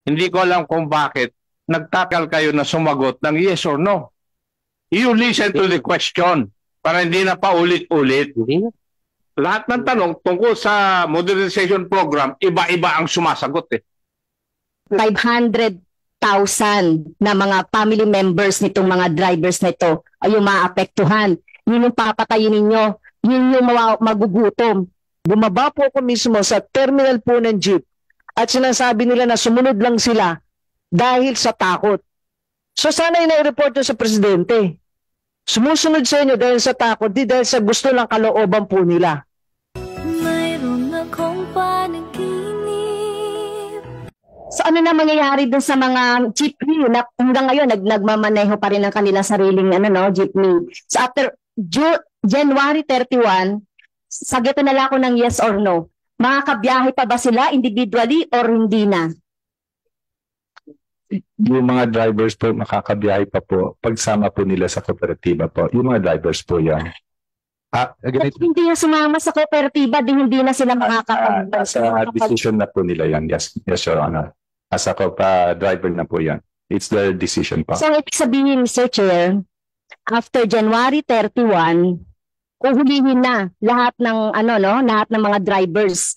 Hindi ko alam kung bakit nagtagal kayo na sumagot ng yes or no. You listen to the question para hindi na paulit-ulit. Lahat ng tanong tungkol sa modernization program, iba-iba ang sumasagot eh. 500,000 na mga family members nitong mga drivers na ito ay yung maapektuhan. Yun yung papatayin ninyo. Yun yung magugutom. Bumaba po ako mismo sa terminal po ng jeep at sinasabi nila na sumunod lang sila dahil sa takot. So sana ina-report nyo sa presidente. Sumusunod sa inyo dahil sa takot, di dahil sa gusto lang kalooban po nila. Mayroon akong panaginip. So ano na mangyayari dun sa mga jeepney na hanggang ngayon nagmamaneho pa rin ang kanilang sariling jeepney. So after January 31, sagutin na lang ako ng yes or no. Makakabiyahe pa ba sila individually or hindi na? Yung mga drivers po makakabiyahe pa po pagsama po nila sa kooperatiba po. Yung mga drivers po yan. Hindi na sumama sa kooperatiba, hindi na sila Sa decision na po nila yan. Yes, Your Honor. As a driver na po yan. It's their decision po. So, ibig sabihin, Mr. Chair, after January 31, uhulihin na lahat ng lahat ng mga drivers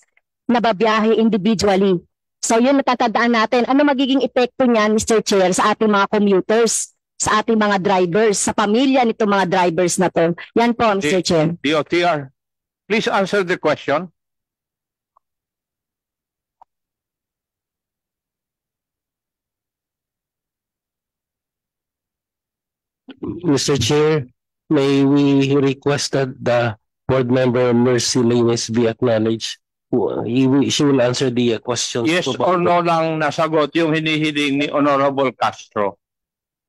na babiyahe individually. So yun natatandaan natin. Ano magiging epekto niyan, Mr. Chair, sa ating mga commuters, sa ating mga drivers, sa pamilya nitong mga drivers na to? Yan po, Mr. Chair. DOTR, please answer the question. Mr. Chair, may we request that the board member Mercy Lainez be acknowledged? She will answer the questions. Yes or no lang nasagot yung hinihiling ni Honorable Castro.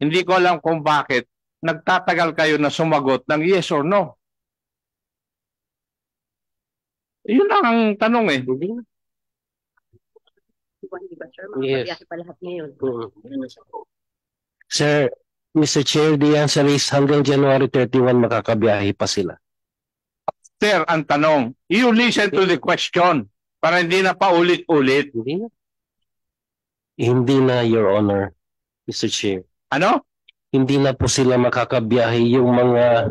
Hindi ko alam kung bakit nagtatagal kayo na sumagot ng yes or no. Yun lang ang tanong eh. Yes. Sir, Mr. Chair, the answer is hanggang January 31 makakabiyahe pa sila. Sir, ang tanong, you listen to the question para hindi na paulit-ulit. Hindi na, Your Honor, Mr. Chair. Ano? Hindi na po sila makakabiyahe yung mga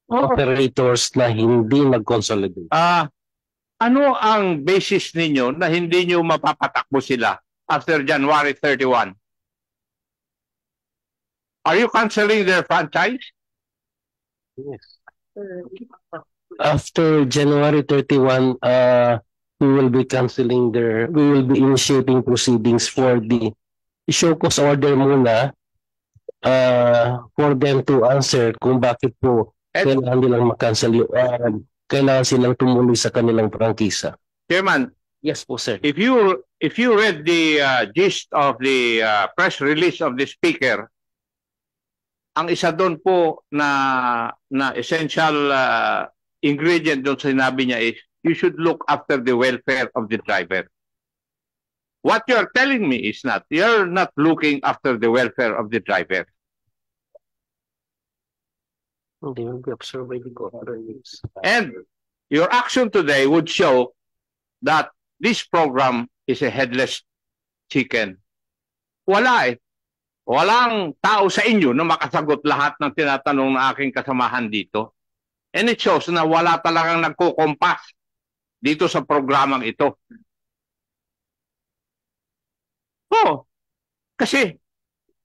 operators na hindi nag-consolidate. Ano ang basis ninyo na hindi nyo mapapatakbo sila after January 31? Are you canceling their franchise? Yes. After January 31, we will be initiating proceedings for the show cause order muna for them to answer kung bakit po kailangan nilang makancel kailangan silang tumuloy sa kanilang prangkisa. Chairman, yes po, sir. If you read the gist of the press release of the speaker, ang isa doon po na essential ingredient doon sinabi niya is you should look after the welfare of the driver. What you're telling me is you're not looking after the welfare of the driver. They will be observed by the government. And your action today would show that this program is a headless chicken. Wala eh. Walang tao sa inyo na makasagot lahat ng tinatanong ng aking kasamahan dito. And it shows na wala talagang nagkukompas dito sa programang ito. Kasi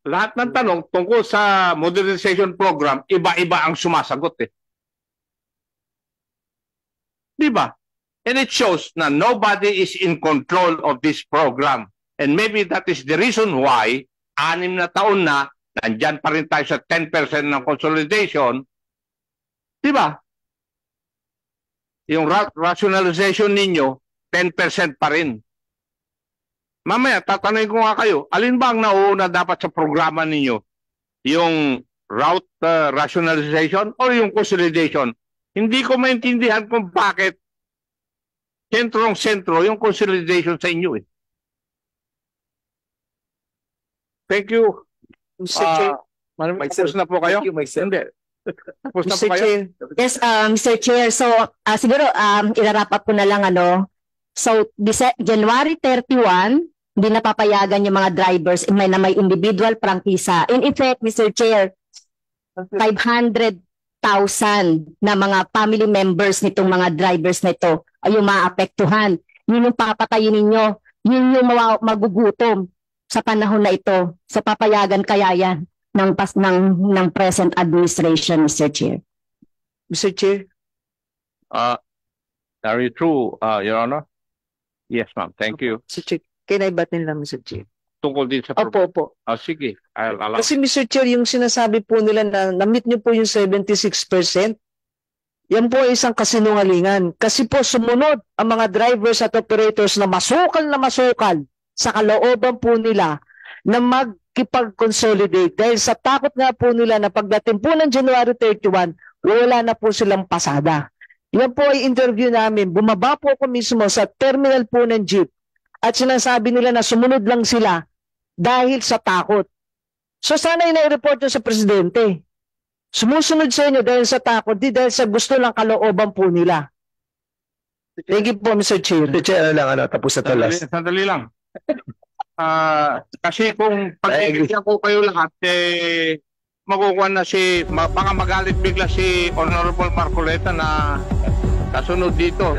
lahat ng tanong tungkol sa modernization program, iba-iba ang sumasagot eh. Diba? And it shows na nobody is in control of this program. And maybe that is the reason why 6 na taon na, nandyan pa rin tayo sa 10% ng consolidation. Diba? Yung rationalization ninyo, 10% pa rin. Mamaya, tatanungin ko nga kayo, alin ba ang nauuna dapat sa programa ninyo? Yung route rationalization or yung consolidation? Hindi ko maintindihan kung bakit sentrong-sentro yung consolidation sa inyo eh. Thank you. Tapos na po kayo? Hindi. Tapos na po kayo? Yes, Mr. Chair. So, siguro, irarapat ko na lang So, January 31, hindi napapayagan yung mga drivers na may individual prangkisa. In effect, Mr. Chair, 500,000 na mga family members nitong mga drivers na ito ay yung maapektuhan. Yun yung papatayin ninyo. Yun yung magugutom sa panahon na ito. Sa papayagan kaya yan ng present administration, Mr. Chair. Mr. Chair, Very true, Your Honor. Yes, ma'am. Thank you. Mr. Chair, can I batin lang, Mr. Chair? Tungkol din sa Opo. sige, I'll allow. Kasi Mr. Chair, yung sinasabi po nila na na-meet nyo po yung 76%, yan po ay isang kasinungalingan. Kasi po sumunod ang mga drivers at operators na masukal sa kalooban po nila na magkipag-consolidate dahil sa takot nga po nila na pagdating po ng January 31, wala na po silang pasada. Yan po ay interview namin. Bumaba po ako mismo sa terminal po ng jeep at sinasabi nila na sumunod lang sila dahil sa takot. So sana ina-report nyo sa presidente. Sumusunod sa inyo dahil sa takot, di dahil sa gusto lang kalooban po nila. Thank you po, Mr. Chair. Mr. Chair, tapos na to last. Sandali lang. Kasi kung pag-ibigyan ko kayo lahat, makukuha na baka magalit bigla si Honorable Marcoleta na kasunod dito.